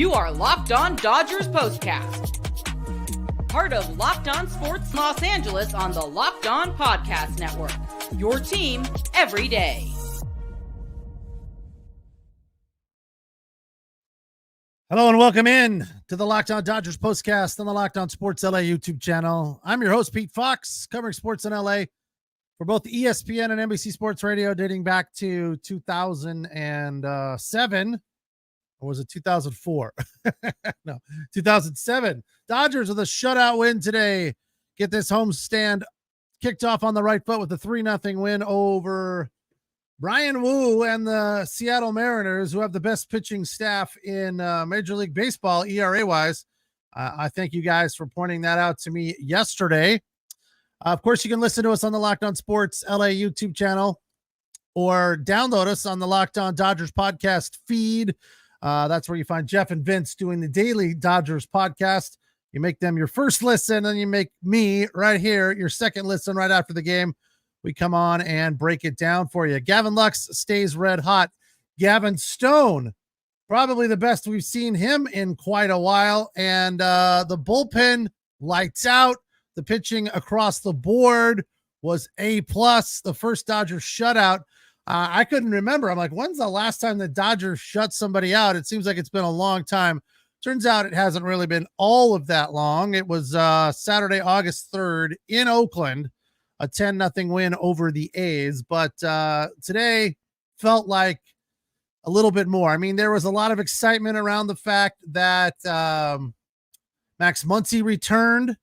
You are Locked On Dodgers Postcast, part of Locked On Sports Los Angeles on the Locked On Podcast Network. Your team every day. Hello and welcome in to the Locked On Dodgers Postcast on the Locked On Sports LA YouTube channel. I'm your host, Pete Fox, covering sports in LA for both ESPN and NBC Sports Radio dating back to 2007. Or was it 2004? No, 2007. Dodgers with a shutout win today. Get this homestand kicked off on the right foot with a 3-0 win over Brian Wu and the Seattle Mariners, who have the best pitching staff in Major League Baseball, ERA-wise. I thank you guys for pointing that out to me yesterday. Of course, you can listen to us on the Locked On Sports LA YouTube channel or download us on the Locked On Dodgers podcast feed. That's where you find Jeff and Vince doing the daily Dodgers podcast. You make them your first listen, and you make me right here your second listen right after the game. We come on and break it down for you. Gavin Lux stays red hot. Gavin Stone, probably the best we've seen him in quite a while. And the bullpen lights out. The pitching across the board was A+. The first Dodgers shutout. I couldn't remember. I'm like, when's the last time the Dodgers shut somebody out? It seems like it's been a long time. Turns out it hasn't really been all of that long. It was Saturday, August 3rd in Oakland, a 10-0 win over the A's. But today felt like a little bit more. I mean, there was a lot of excitement around the fact that Max Muncy returned.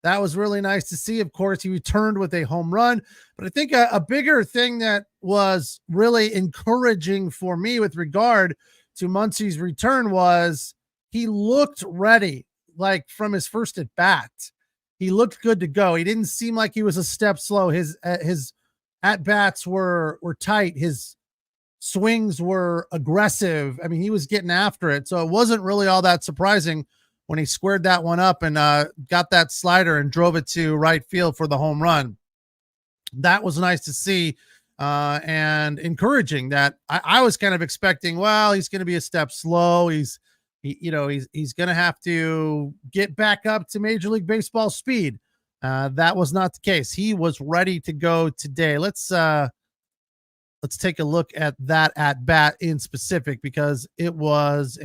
That was really nice to see. Of course, he returned with a home run. But I think a bigger thing that was really encouraging for me with regard to Muncy's return was he looked ready, like from his first at bat. He looked good to go. He didn't seem like he was a step slow. His at bats were tight. His swings were aggressive. I mean, he was getting after it. So it wasn't really all that surprising when he squared that one up and got that slider and drove it to right field for the home run. That was nice to see and encouraging. That I was kind of expecting, well, he's going to be a step slow. He's going to have to get back up to Major League Baseball speed. That was not the case. He was ready to go today. Let's take a look at that at bat in specific, because it was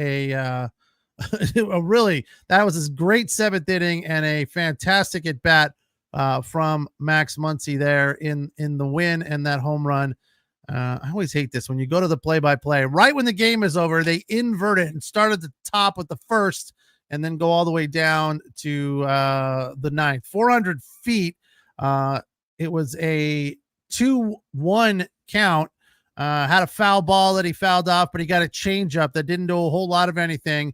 that was his great seventh inning and a fantastic at bat from Max Muncy there in the win and that home run. I always hate this when you go to the play-by-play right when the game is over, they invert it and start at the top with the first and then go all the way down to the ninth. 400 feet. It was a 2-1 count. Had a foul ball that he fouled off, but he got a changeup that didn't do a whole lot of anything.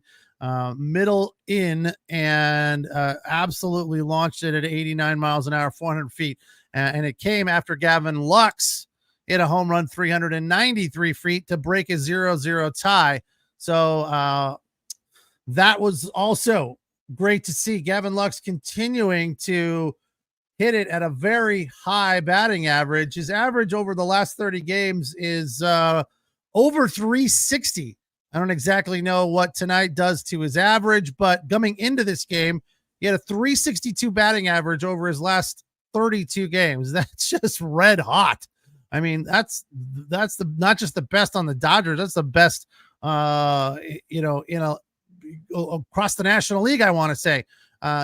Middle in, and absolutely launched it at 89 miles an hour, 400 feet. And it came after Gavin Lux hit a home run 393 feet to break a 0-0 tie. So that was also great to see. Gavin Lux continuing to hit it at a very high batting average. His average over the last 30 games is over 360. I don't exactly know what tonight does to his average, but coming into this game, he had a 362 batting average over his last 32 games. That's just red hot. I mean, that's the not just the best on the Dodgers, that's the best across the National League, I want to say.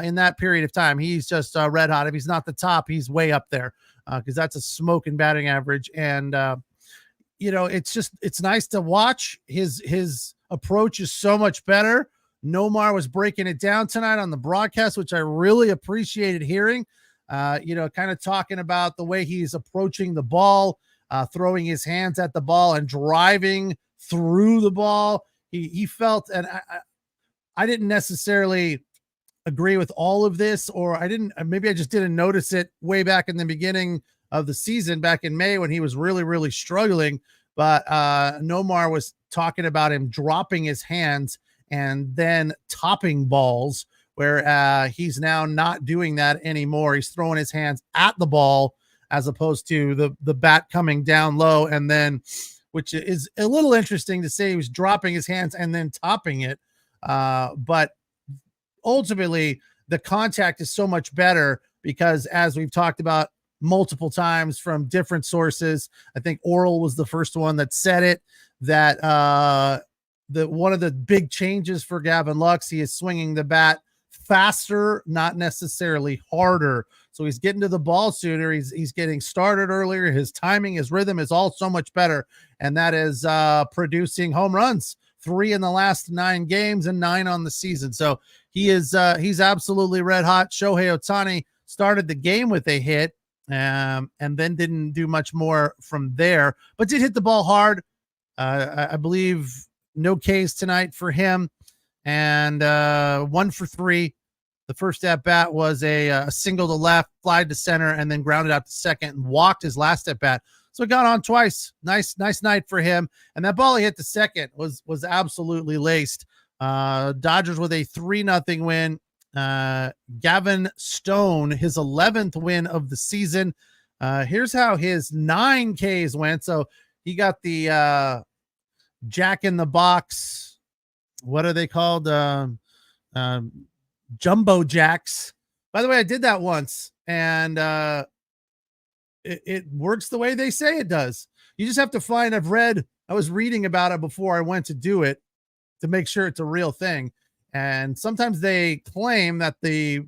In that period of time, he's just red hot. If he's not the top, he's way up there because that's a smoking batting average. And it's nice to watch. His approach is so much better. Nomar was breaking it down tonight on the broadcast, which I really appreciated hearing. Kind of talking about the way he's approaching the ball, throwing his hands at the ball and driving through the ball. He felt, and I didn't necessarily agree with all of this, or maybe I just didn't notice it way back in the beginning of the season back in May when he was really, really struggling. But Nomar was talking about him dropping his hands and then topping balls, where he's now not doing that anymore. He's throwing his hands at the ball as opposed to the bat coming down low, and then, which is a little interesting to say, he was dropping his hands and then topping it. But ultimately, the contact is so much better because, as we've talked about multiple times from different sources, I think Oral was the first one that said it, that one of the big changes for Gavin Lux, he is swinging the bat faster, not necessarily harder. So he's getting to the ball sooner. He's getting started earlier. His timing, his rhythm is all so much better. And that is producing home runs, 3 in the last 9 games and 9 on the season. So he's absolutely red hot. Shohei Ohtani started the game with a hit and then didn't do much more from there, but did hit the ball hard. I believe no Ks tonight for him, and 1 for 3. The first at bat was a single to left, fly to center, and then grounded out to second and walked his last at bat. So it got on twice. Nice night for him. And that ball he hit to second was absolutely laced. Dodgers with a 3-0 win. Gavin Stone, his 11th win of the season. Here's how his 9 Ks went. So he got the Jack in the Box. What are they called? Jumbo Jacks. By the way, I did that once, and it works the way they say it does. You just have to find, I was reading about it before I went to do it to make sure it's a real thing. And sometimes they claim that the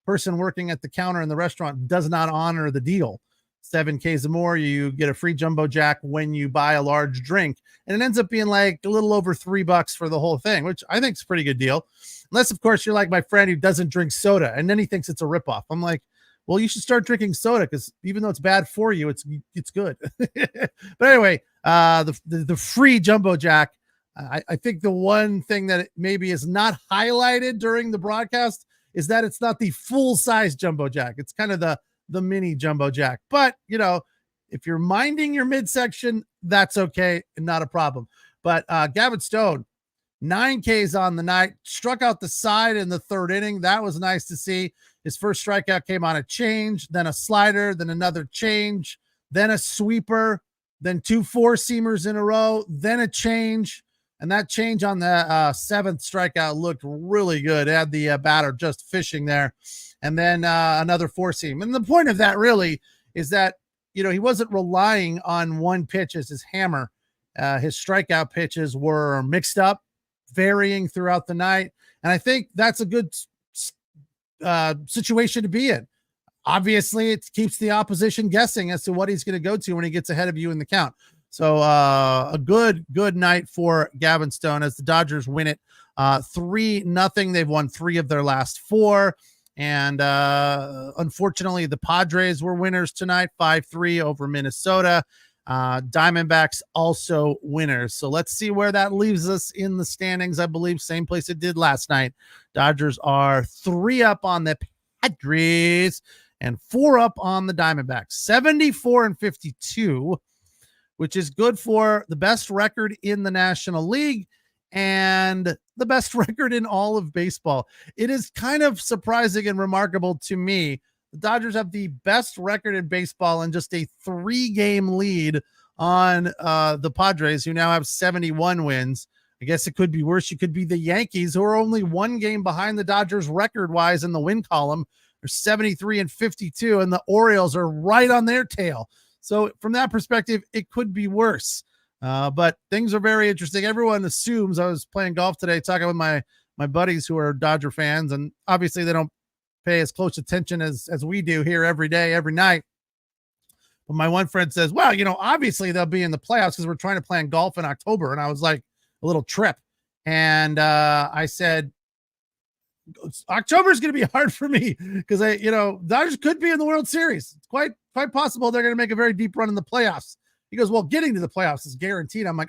person working at the counter in the restaurant does not honor the deal. 7 Ks or more, you get a free Jumbo Jack when you buy a large drink. And it ends up being like a little over $3 for the whole thing, which I think is a pretty good deal. Unless, of course, you're like my friend who doesn't drink soda, and then he thinks it's a ripoff. I'm like, well, you should start drinking soda, because even though it's bad for you, it's good. But anyway, the free Jumbo Jack. I think the one thing that maybe is not highlighted during the broadcast is that it's not the full size Jumbo Jack. It's kind of the mini Jumbo Jack. But, if you're minding your midsection, that's okay. Not a problem. But Gavin Stone, 9 Ks on the night, struck out the side in the 3rd inning. That was nice to see. His first strikeout came on a change, then a slider, then another change, then a sweeper, then 2 4-seamers in a row, then a change. And that change on the 7th strikeout looked really good. It had the batter just fishing there. And then another 4-seam. And the point of that really is that, he wasn't relying on one pitch as his hammer. His strikeout pitches were mixed up, varying throughout the night. And I think that's a good situation to be in. Obviously, it keeps the opposition guessing as to what he's going to go to when he gets ahead of you in the count. So a good night for Gavin Stone as the Dodgers win it 3-0. They've won 3 of their last 4. And unfortunately, the Padres were winners tonight, 5-3 over Minnesota. Diamondbacks also winners. So let's see where that leaves us in the standings. I believe same place it did last night. Dodgers are 3 up on the Padres and 4 up on the Diamondbacks, 74-52, which is good for the best record in the National League and the best record in all of baseball. It is kind of surprising and remarkable to me. The Dodgers have the best record in baseball and just a 3-game lead on the Padres, who now have 71 wins. I guess it could be worse. You could be the Yankees, who are only 1 game behind the Dodgers record-wise in the win column. They're 73-52, and the Orioles are right on their tail. So from that perspective, it could be worse. But things are very interesting. Everyone assumes, I was playing golf today, talking with my buddies who are Dodger fans, and obviously they don't pay as close attention as we do here every day, every night. But my one friend says, well, obviously they'll be in the playoffs because we're trying to play golf in October. And I was like, a little trip. And I said, October is going to be hard for me because Dodgers could be in the World Series. It's quite possible they're going to make a very deep run in the playoffs. He goes, well, getting to the playoffs is guaranteed. I'm like,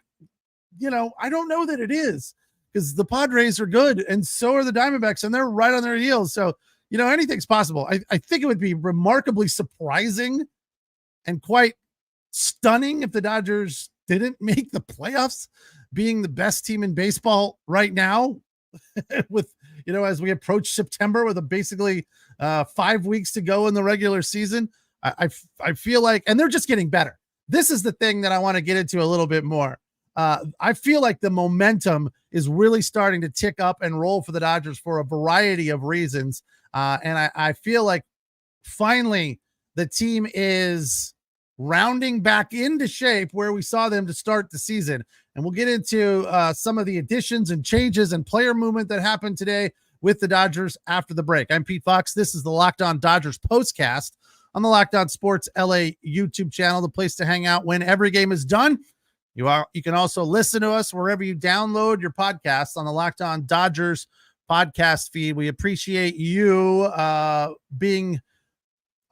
I don't know that it is, because the Padres are good and so are the Diamondbacks, and they're right on their heels. So, anything's possible. I think it would be remarkably surprising and quite stunning if the Dodgers didn't make the playoffs, being the best team in baseball right now with, as we approach September with basically 5 weeks to go in the regular season. I feel like, and they're just getting better. This is the thing that I want to get into a little bit more. I feel like the momentum is really starting to tick up and roll for the Dodgers for a variety of reasons. And I feel like finally the team is rounding back into shape where we saw them to start the season. And we'll get into some of the additions and changes and player movement that happened today with the Dodgers after the break. I'm Pete Fox. This is the Locked On Dodgers postcast on the Locked On Sports LA YouTube channel, the place to hang out when every game is done. You can also listen to us wherever you download your podcasts on the Locked On Dodgers podcast feed. We appreciate you being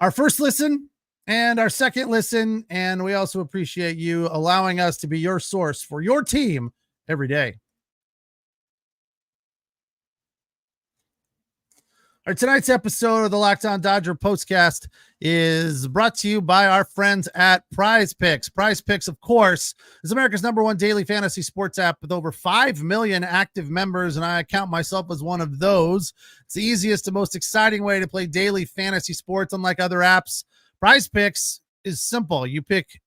our first listen and our second listen, and we also appreciate you allowing us to be your source for your team every day. All right, tonight's episode of the Locked On Dodger postcast is brought to you by our friends at PrizePicks. PrizePicks, of course, is America's #1 daily fantasy sports app with over 5 million active members, and I count myself as one of those. It's the easiest and most exciting way to play daily fantasy sports. Unlike other apps, PrizePicks is simple. You pick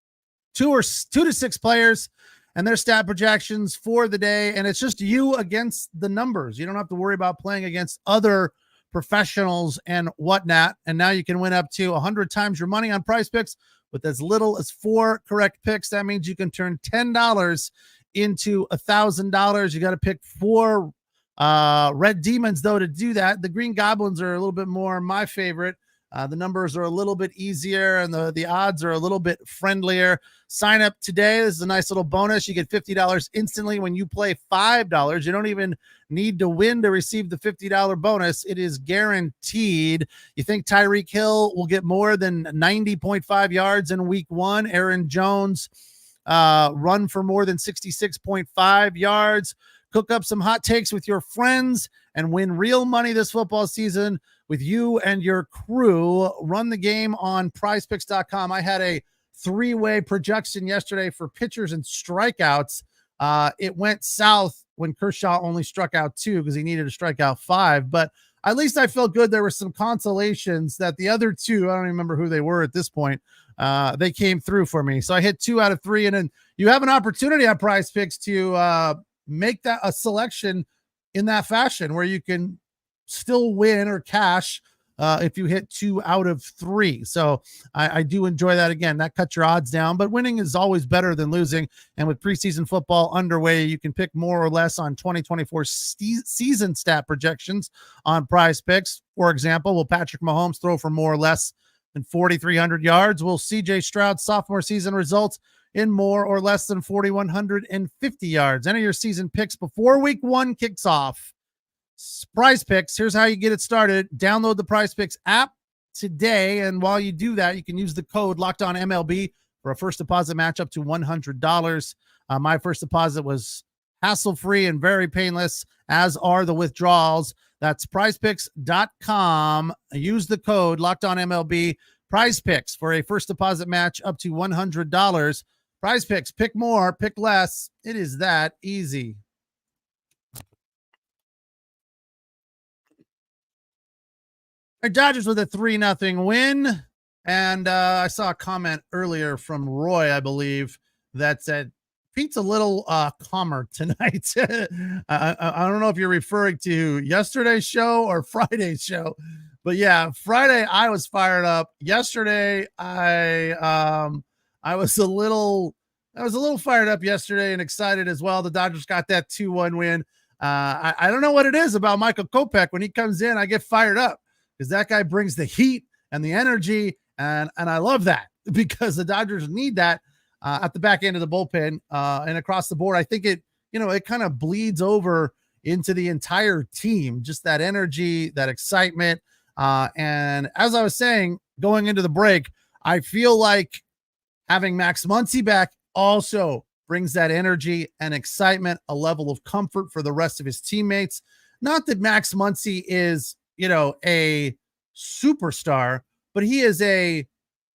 two to six players and their stat projections for the day, and it's just you against the numbers. You don't have to worry about playing against other professionals and whatnot. And now you can win up to 100 times your money on PrizePicks with as little as 4 correct picks. That means you can turn $10 into $1,000. You got to pick 4 red demons though to do that. The green goblins are a little bit more my favorite. The numbers are a little bit easier and the odds are a little bit friendlier. Sign up today. This is a nice little bonus. You get $50 instantly when you play $5. You don't even need to win to receive the $50 bonus. It is guaranteed. You think Tyreek Hill will get more than 90.5 yards in week 1? Aaron Jones run for more than 66.5 yards. Cook up some hot takes with your friends and win real money this football season with you and your crew. Run the game on prizepicks.com. I had a 3-way projection yesterday for pitchers and strikeouts. It went south when Kershaw only struck out 2 because he needed to strike out 5. But at least I felt good. There were some consolations that the other 2, I don't even remember who they were at this point, they came through for me. So I hit 2 out of 3. And then you have an opportunity on PrizePicks to make that a selection in that fashion where you can still win or cash if you hit 2 out of 3. So I do enjoy that. Again, that cuts your odds down, but winning is always better than losing. And with preseason football underway, you can pick more or less on 2024 season stat projections on PrizePicks. For example, will Patrick Mahomes throw for more or less than 4,300 yards? Will CJ Stroud's sophomore season results in more or less than 4,150 yards? Enter your season picks before week 1 kicks off. PrizePicks, here's how you get it started. Download the PrizePicks app today, and while you do that, you can use the code LOCKEDONMLB for a first deposit match up to $100. My first deposit was hassle-free and very painless, as are the withdrawals. That's prizepicks.com. Use the code LOCKEDONMLB. PrizePicks for a first deposit match up to $100. PrizePicks, pick more, pick less. It is that easy. Our Dodgers with a 3-0 win. And I saw a comment earlier from Roy, I believe, that said, Pete's a little calmer tonight. I don't know if you're referring to yesterday's show or Friday's show, but yeah, Friday I was fired up. Yesterday I was a little fired up yesterday and excited as well. The Dodgers got that 2-1 win. I don't know what it is about Michael Kopech. When he comes in, I get fired up because that guy brings the heat and the energy, and I love that because the Dodgers need that at the back end of the bullpen and across the board. I think it kind of bleeds over into the entire team, just that energy, that excitement. And as I was saying, going into the break, I feel like having Max Muncy back also brings that energy and excitement, a level of comfort for the rest of his teammates. Not that Max Muncy is, a superstar, but he is a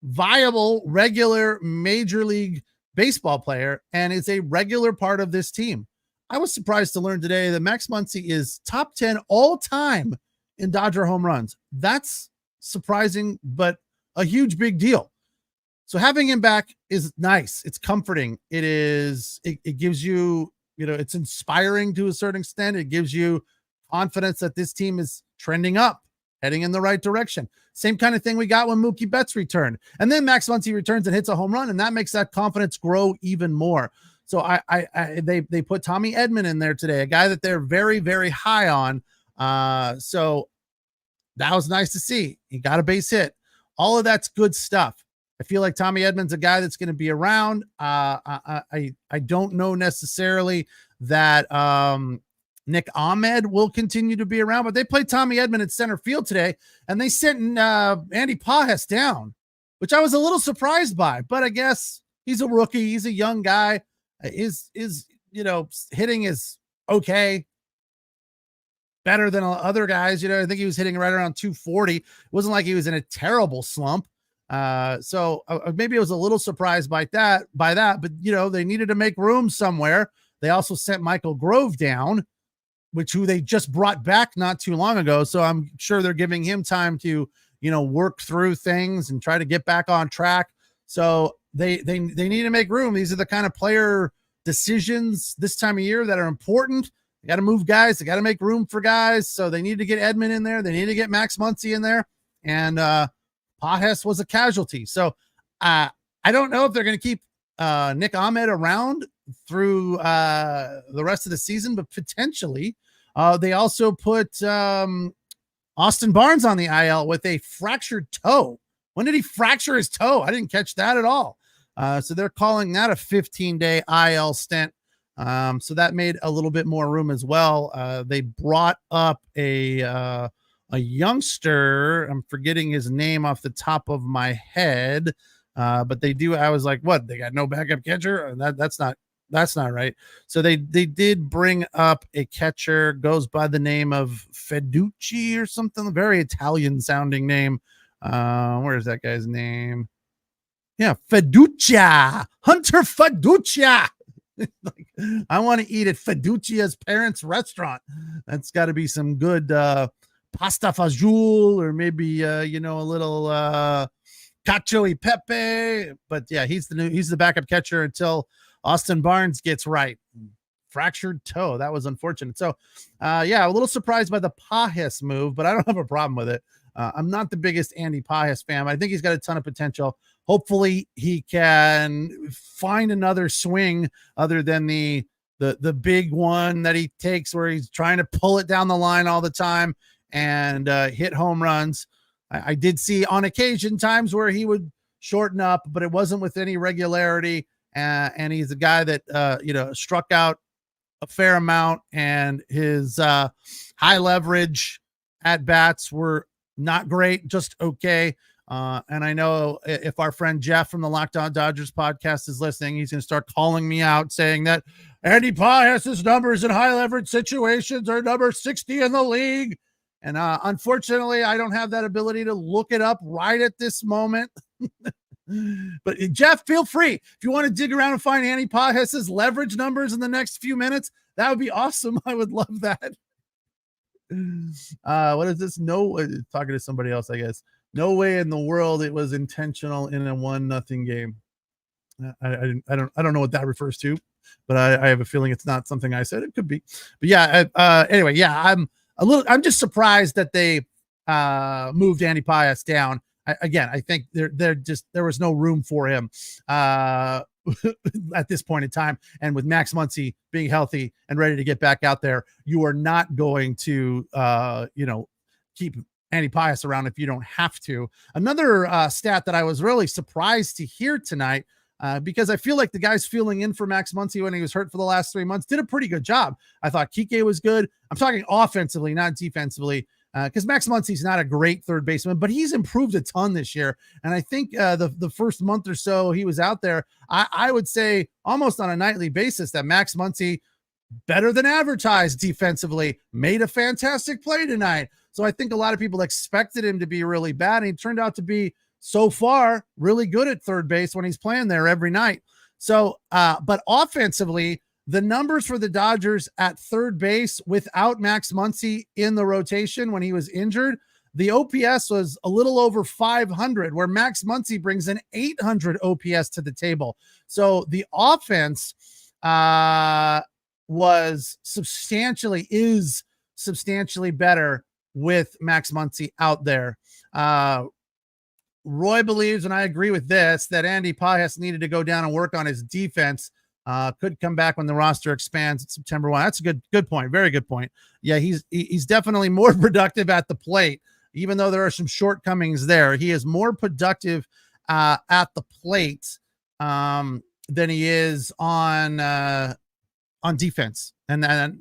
viable, regular Major League Baseball player and is a regular part of this team. I was surprised to learn today that Max Muncy is top 10 all time in Dodger home runs. That's surprising, but a huge, big deal. So having him back is nice. It's comforting. It gives you, it's inspiring to a certain extent. It gives you confidence that this team is trending up, heading in the right direction. Same kind of thing we got when Mookie Betts returned. And then Max Muncy returns and hits a home run, and that makes that confidence grow even more. So they put Tommy Edman in there today, a guy that they're very, very high on. So that was nice to see. He got a base hit. All of that's good stuff. I feel like Tommy Edman's a guy that's going to be around. I don't know necessarily that Nick Ahmed will continue to be around, but they played Tommy Edman in center field today, and they sent Andy Pages down, which I was a little surprised by. But I guess he's a rookie. He's a young guy. His hitting is okay, better than other guys. I think he was hitting right around 240. It wasn't like he was in a terrible slump. So maybe I was a little surprised by that, but they needed to make room somewhere. They also sent Michael Grove down, who they just brought back not too long ago. So I'm sure they're giving him time to, work through things and try to get back on track. So they need to make room. These are the kind of player decisions this time of year that are important. They got to move guys. They got to make room for guys. So they need to get Edman in there. They need to get Max Muncy in there. And Pages was a casualty. So I don't know if they're going to keep Nick Ahmed around through the rest of the season, but potentially. They also put Austin Barnes on the IL with a fractured toe. When did he fracture his toe? I didn't catch that at all. So they're calling that a 15-day IL stint. So that made a little bit more room as well. They brought up a youngster. I'm forgetting his name off the top of my head. But they do. I was like, what? They got no backup catcher? That's not right. So they did bring up a catcher, goes by the name of Feducci or something, very Italian sounding name. Where is that guy's name? Yeah, Fiducia, Hunter Fiducia. Like, I want to eat at Fiducia's parents' restaurant. That's got to be some good pasta fagioli, or maybe a little cacio e pepe. But yeah, he's the backup catcher until Austin Barnes gets right. Fractured toe. That was unfortunate. So a little surprised by the Pages move, but I don't have a problem with it. I'm not the biggest Andy Pages fan. I think he's got a ton of potential. Hopefully he can find another swing other than the big one that he takes where he's trying to pull it down the line all the time and hit home runs. I did see on occasion times where he would shorten up, but it wasn't with any regularity. And he's a guy that, struck out a fair amount, and his high leverage at bats were not great, just okay. And I know if our friend Jeff from the Locked On Dodgers podcast is listening, he's going to start calling me out saying that Andy Pages' numbers in high leverage situations are number 60 in the league. And unfortunately, I don't have that ability to look it up right at this moment. But Jeff, feel free. If you want to dig around and find Andy Pages' leverage numbers in the next few minutes, that would be awesome. I would love that. What is this? No, talking to somebody else, I guess. No way in the world it was intentional in a 1-0 game. I don't know what that refers to, but I have a feeling it's not something I said. It could be, but yeah. Anyway, yeah, I'm just surprised that they moved Andy Pages down. I think there was no room for him at this point in time. And with Max Muncy being healthy and ready to get back out there, you are not going to, keep Andy Pages around if you don't have to. Another stat that I was really surprised to hear tonight, because I feel like the guys filling in for Max Muncy when he was hurt for the last 3 months did a pretty good job. I thought Kike was good. I'm talking offensively, not defensively. Because Max Muncy's not a great third baseman, but he's improved a ton this year. And I think the first month or so he was out there, I would say almost on a nightly basis that Max Muncy, better than advertised defensively, made a fantastic play tonight. So I think a lot of people expected him to be really bad, and he turned out to be, so far, really good at third base when he's playing there every night. So, but offensively, the numbers for the Dodgers at third base without Max Muncy in the rotation when he was injured, the OPS was a little over 500, where Max Muncy brings an 800 OPS to the table. So the offense is substantially better with Max Muncy out there. Roy believes, and I agree with this, that Andy Pajas needed to go down and work on his defense. Could come back when the roster expands at September 1. That's a good point. Very good point. Yeah, he's definitely more productive at the plate, even though there are some shortcomings there. He is more productive at the plate than he is on defense. And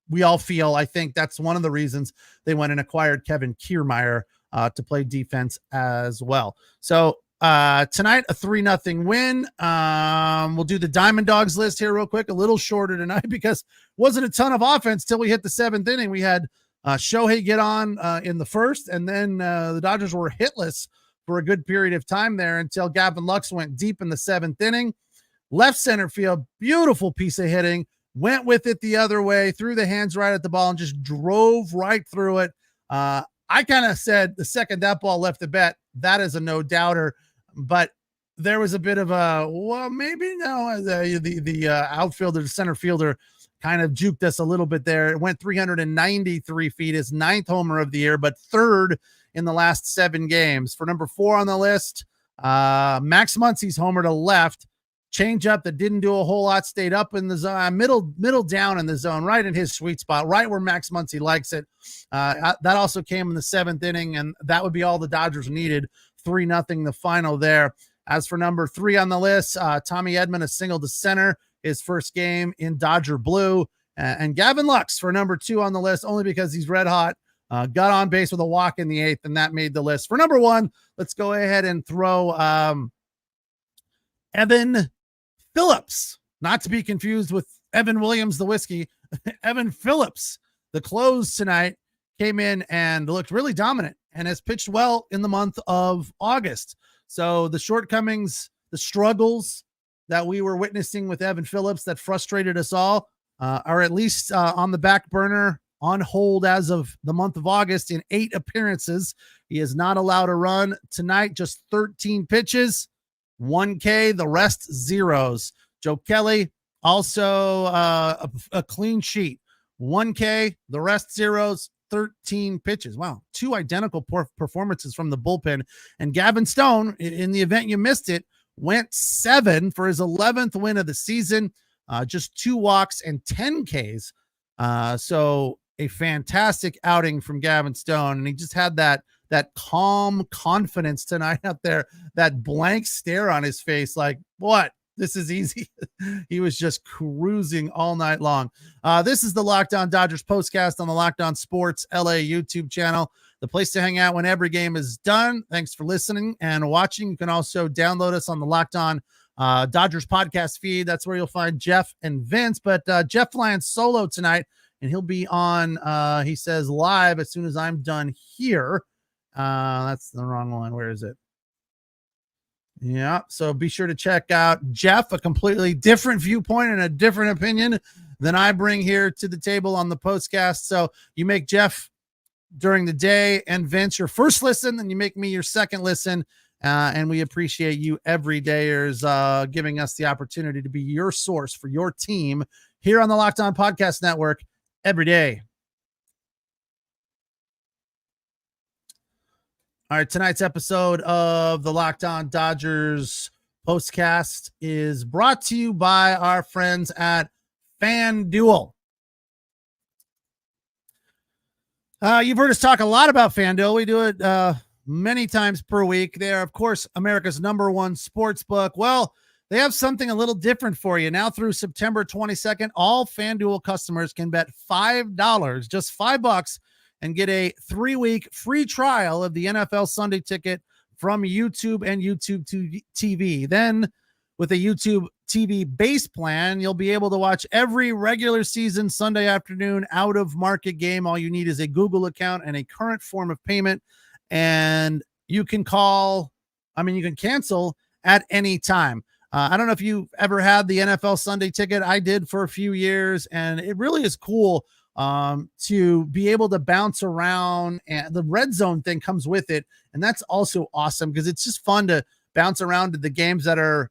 we all feel, I think that's one of the reasons they went and acquired Kevin Kiermaier to play defense as well. So tonight, a 3-0 win. We'll do the Diamond Dogs list here real quick, a little shorter tonight because wasn't a ton of offense till we hit the 7th inning. We had Shohei get on in the first, and then the Dodgers were hitless for a good period of time there until Gavin Lux went deep in the 7th inning. Left center field, beautiful piece of hitting, went with it the other way, threw the hands right at the ball and just drove right through it. I kind of said the second that ball left the bat, that is a no-doubter, but there was a bit of a, well, maybe no, the outfielder, the center fielder kind of juked us a little bit there. It went 393 feet, his 9th homer of the year, but 3rd in the last 7 games. For number 4 on the list, Max Muncy's homer to left, change up that didn't do a whole lot, stayed up in the zone, middle down in the zone, right in his sweet spot, right where Max Muncy likes it. That also came in the 7th inning, and that would be all the Dodgers needed. 3-0 the final there. As for number 3 on the list, Tommy Edman, a single to center, his first game in Dodger blue, and Gavin Lux for number 2 on the list, only because he's red hot. Got on base with a walk in the 8th, and that made the list. For number 1, let's go ahead and throw Evan Phillips, not to be confused with Evan Williams, the whiskey. Evan Phillips, the close tonight, came in and looked really dominant and has pitched well in the month of August. So the shortcomings, the struggles that we were witnessing with Evan Phillips that frustrated us all are at least on the back burner, on hold as of the month of August in 8 appearances. He is not allowed to run tonight, just 13 pitches. 1K, the rest zeros. Joe Kelly, also a clean sheet. 1K, the rest zeros, 13 pitches. Wow, 2 identical performances from the bullpen. And Gavin Stone, in the event you missed it, went 7 for his 11th win of the season. Just 2 walks and 10 Ks. So a fantastic outing from Gavin Stone. And he just had that calm confidence tonight out there, that blank stare on his face, like, what? This is easy. He was just cruising all night long. This is the Locked On Dodgers postcast on the Locked On Sports LA YouTube channel, the place to hang out when every game is done. Thanks for listening and watching. You can also download us on the Locked On Dodgers podcast feed. That's where you'll find Jeff and Vince, but Jeff flying solo tonight, and he'll be on, he says, live as soon as I'm done here. That's the wrong one. Where is it? Yeah. So be sure to check out Jeff, a completely different viewpoint and a different opinion than I bring here to the table on the postcast. So you make Jeff during the day and Vince your first listen, and you make me your second listen. And we appreciate you everydayers giving us the opportunity to be your source for your team here on the Locked On Podcast Network every day. All right, tonight's episode of the Locked On Dodgers postcast is brought to you by our friends at FanDuel. You've heard us talk a lot about FanDuel. We do it many times per week. They are, of course, America's #1 sports book. Well, they have something a little different for you. Now through September 22nd, all FanDuel customers can bet $5, just $5, and get a 3-week free trial of the NFL Sunday Ticket from YouTube and YouTube TV. Then with a YouTube TV base plan, you'll be able to watch every regular season Sunday afternoon out of market game. All you need is a Google account and a current form of payment. And you can cancel at any time. I don't know if you've ever had the NFL Sunday Ticket. I did for a few years, and it really is cool to be able to bounce around, and the red zone thing comes with it. And that's also awesome because it's just fun to bounce around to the games that are,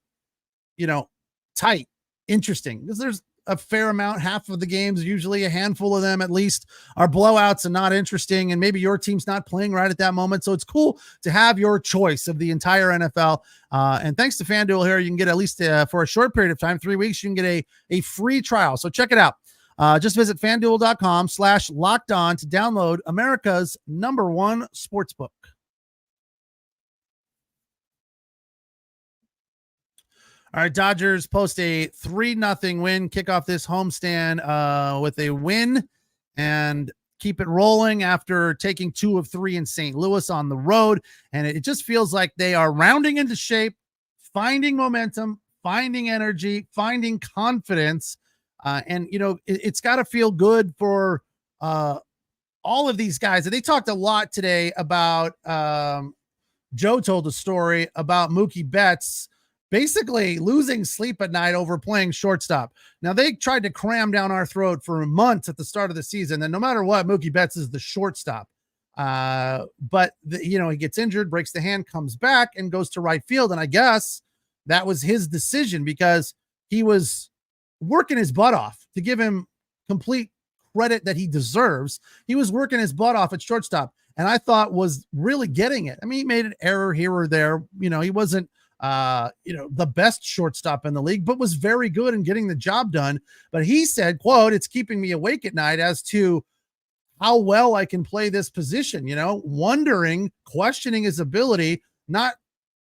tight, interesting, because there's a fair amount, half of the games, usually a handful of them at least, are blowouts and not interesting. And maybe your team's not playing right at that moment. So it's cool to have your choice of the entire NFL. And thanks to FanDuel here, you can get at least for a short period of time, 3 weeks, you can get a free trial. So check it out. Just visit FanDuel.com/lockedon to download America's #1 sportsbook. All right, Dodgers post a 3-0 win, kick off this homestand with a win and keep it rolling after taking 2 of 3 in St. Louis on the road. And it just feels like they are rounding into shape, finding momentum, finding energy, finding confidence. It's got to feel good for all of these guys. And they talked a lot today about Joe told a story about Mookie Betts basically losing sleep at night over playing shortstop. Now, they tried to cram down our throat for months at the start of the season, and no matter what, Mookie Betts is the shortstop. But he gets injured, breaks the hand, comes back, and goes to right field. And I guess that was his decision because he was working his butt off. To give him complete credit that he deserves, he was working his butt off at shortstop, and I thought was really getting it. I mean, he made an error here or there. He wasn't the best shortstop in the league, but was very good in getting the job done. But he said, quote, "It's keeping me awake at night as to how well I can play this position," wondering, questioning his ability, not,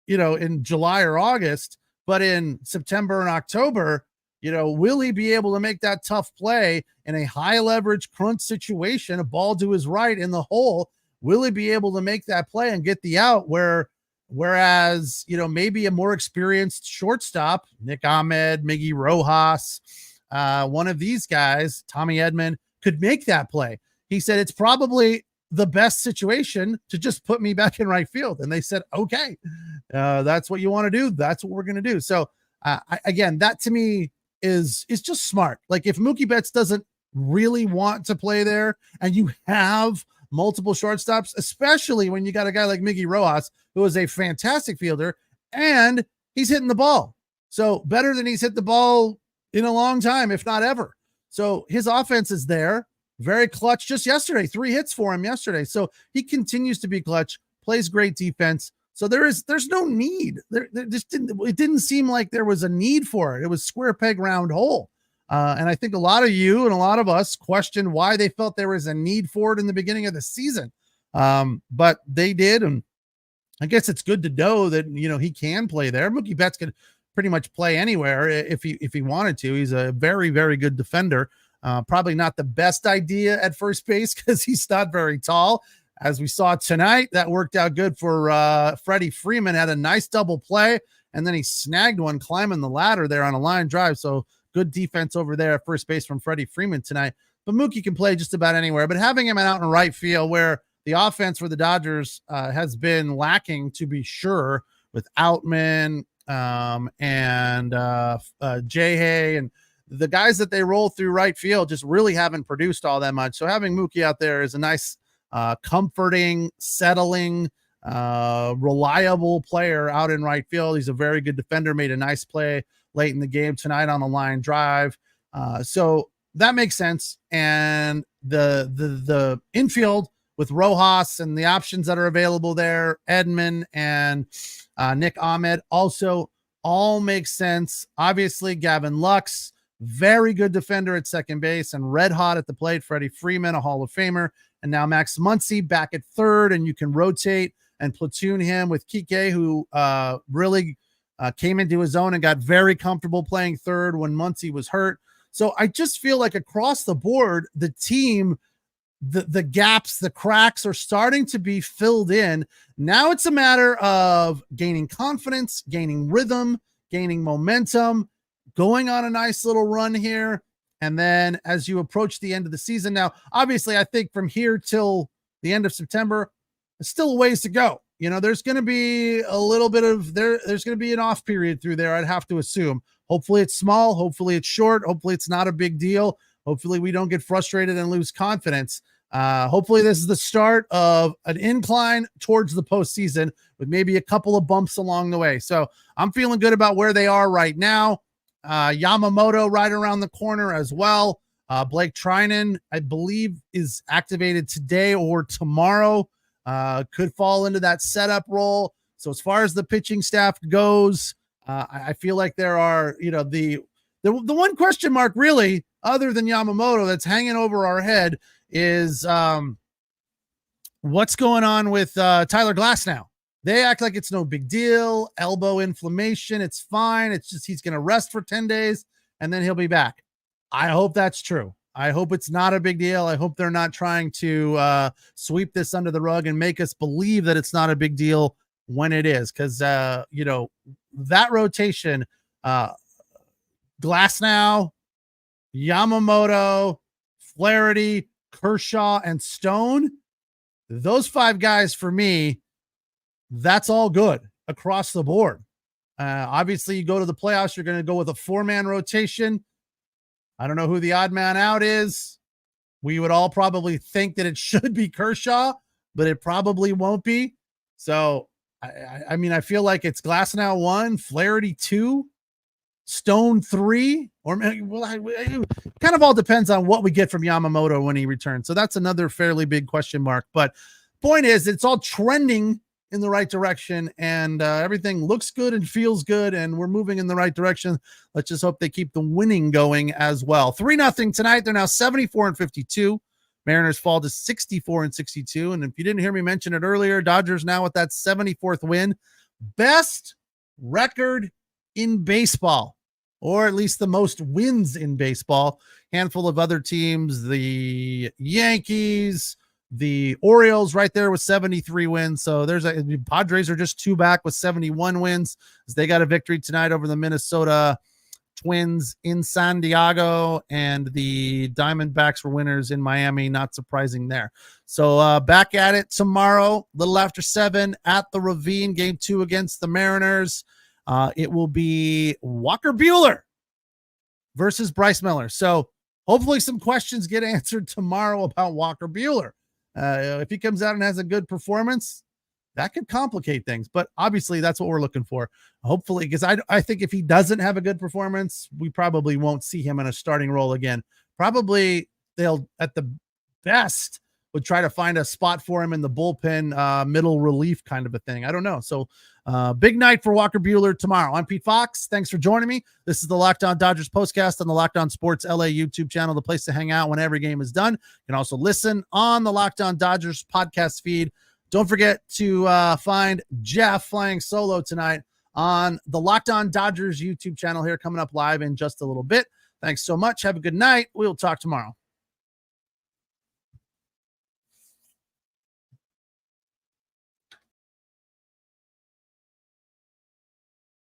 in July or August, but in September and October, will he be able to make that tough play in a high leverage crunch situation, a ball to his right in the hole? Will he be able to make that play and get the out whereas, maybe a more experienced shortstop, Nick Ahmed, Miggy Rojas, one of these guys, Tommy Edman, could make that play. He said, it's probably the best situation to just put me back in right field. And they said, okay, that's what you want to do. That's what we're going to do. So again, that to me is just smart. Like, if Mookie Betts doesn't really want to play there and you have multiple shortstops, especially when you got a guy like Miggy Rojas, who is a fantastic fielder, and he's hitting the ball. So better than he's hit the ball in a long time, if not ever. So his offense is there, very clutch. Just yesterday, 3 hits for him yesterday. So he continues to be clutch, plays great defense. So there's no need. It didn't seem like there was a need for it. It was square peg, round hole. And I think a lot of you and a lot of us questioned why they felt there was a need for it in the beginning of the season. But they did. And I guess it's good to know that, he can play there. Mookie Betts could pretty much play anywhere if he wanted to. He's a very, very good defender. Probably not the best idea at first base because he's not very tall. As we saw tonight, that worked out good for Freddie Freeman. Had a nice double play, and then he snagged one climbing the ladder there on a line drive. So good defense over there at first base from Freddie Freeman tonight. But Mookie can play just about anywhere. But having him out in right field, where the offense for the Dodgers has been lacking, to be sure, with Outman and Jay and the guys that they roll through right field just really haven't produced all that much. So having Mookie out there is a nice, comforting, settling, reliable player out in right field. He's a very good defender, made a nice play late in the game tonight on the line drive. So that makes sense. And the infield with Rojas and the options that are available there, Edman and Nick Ahmed, also all makes sense. Obviously, Gavin Lux, very good defender at second base and red hot at the plate. Freddie Freeman, a Hall of Famer. And now Max Muncy back at third, and you can rotate and platoon him with Kike, who really came into his own and got very comfortable playing third when Muncy was hurt. So I just feel like across the board, the team, the gaps, the cracks are starting to be filled in. Now it's a matter of gaining confidence, gaining rhythm, gaining momentum, going on a nice little run here. And then as you approach the end of the season, now, obviously, I think from here till the end of September, there's still a ways to go. There's going to be a little bit of there's going to be an off period through there, I'd have to assume. Hopefully it's small. Hopefully it's short. Hopefully it's not a big deal. Hopefully we don't get frustrated and lose confidence. Hopefully this is the start of an incline towards the postseason with maybe a couple of bumps along the way. So I'm feeling good about where they are right now. Yamamoto right around the corner as well. Blake Trinan, I believe, is activated today or tomorrow. Could fall into that setup role. So as far as the pitching staff goes, I feel like there are, the one question mark really, other than Yamamoto, that's hanging over our head is what's going on with Tyler Glasnow. They act like it's no big deal. Elbow inflammation, it's fine. It's just he's going to rest for 10 days and then he'll be back. I hope that's true. I hope it's not a big deal. I hope they're not trying to sweep this under the rug and make us believe that it's not a big deal when it is. Because, that rotation, Glasnow, Yamamoto, Flaherty, Kershaw, and Stone, those 5 guys for me, that's all good across the board. Obviously, you go to the playoffs, you're going to go with a 4-man rotation. I don't know who the odd man out is. We would all probably think that it should be Kershaw, but it probably won't be. So, I feel like it's Glasnow 1, Flaherty 2, Stone 3, or it kind of all depends on what we get from Yamamoto when he returns. So that's another fairly big question mark. But point is, it's all trending in the right direction, and everything looks good and feels good, and we're moving in the right direction. Let's just hope they keep the winning going as well. 3-0 tonight. They're now 74-52. Mariners fall to 64-62. And if you didn't hear me mention it earlier, Dodgers now with that 74th win, best record in baseball, or at least the most wins in baseball. Handful of other teams, the Yankees, the Orioles right there with 73 wins. So Padres are just 2 back with 71 wins as they got a victory tonight over the Minnesota Twins in San Diego, and the Diamondbacks were winners in Miami. Not surprising there. So back at it tomorrow, a little after 7 at the Ravine, game 2 against the Mariners. It will be Walker Buehler versus Bryce Miller. So hopefully some questions get answered tomorrow about Walker Buehler. If he comes out and has a good performance, that could complicate things. But obviously, that's what we're looking for. Hopefully, because I think if he doesn't have a good performance, we probably won't see him in a starting role again. Probably they'll, at the best, would try to find a spot for him in the bullpen, middle relief kind of a thing. I don't know. So big night for Walker Buehler tomorrow. I'm Pete Fox. Thanks for joining me. This is the Locked On Dodgers postcast on the Locked On Sports LA YouTube channel, the place to hang out when every game is done. You can also listen on the Locked On Dodgers podcast feed. Don't forget to find Jeff flying solo tonight on the Locked On Dodgers YouTube channel here, coming up live in just a little bit. Thanks so much. Have a good night. We'll talk tomorrow.